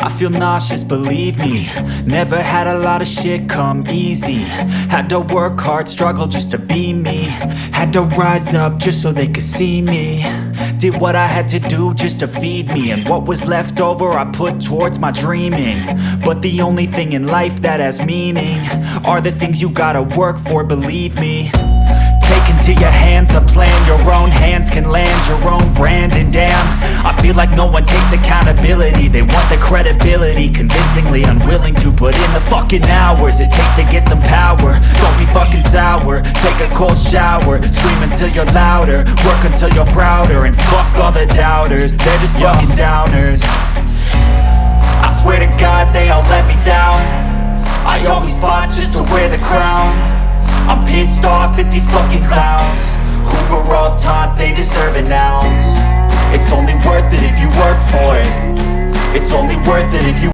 I feel nauseous, believe me. Never had a lot of shit come easy. Had to work hard, struggle just to be me. Had to rise up just so they could see me. Did what I had to do just to feed me. And what was left over I put towards my dreaming. But the only thing in life that has meaning are the things you gotta work for, believe me. Take into your hands a plan, your own hands can land your own brand. And damn, I feel like no one takes accountability. They want the credibility, convincingly unwilling to put in the fucking hours it takes to get some power. Don't be fucking sour, take a cold shower. Scream until you're louder, work until you're prouder. And fuck all the doubters, they're just fucking downers. I swear to God they all let me down. I always fought just to wear the crown. I'm pissed off at these fucking clowns who were all taught they deserve an ounce. It's only worth it if you work for it. It's only worth it if you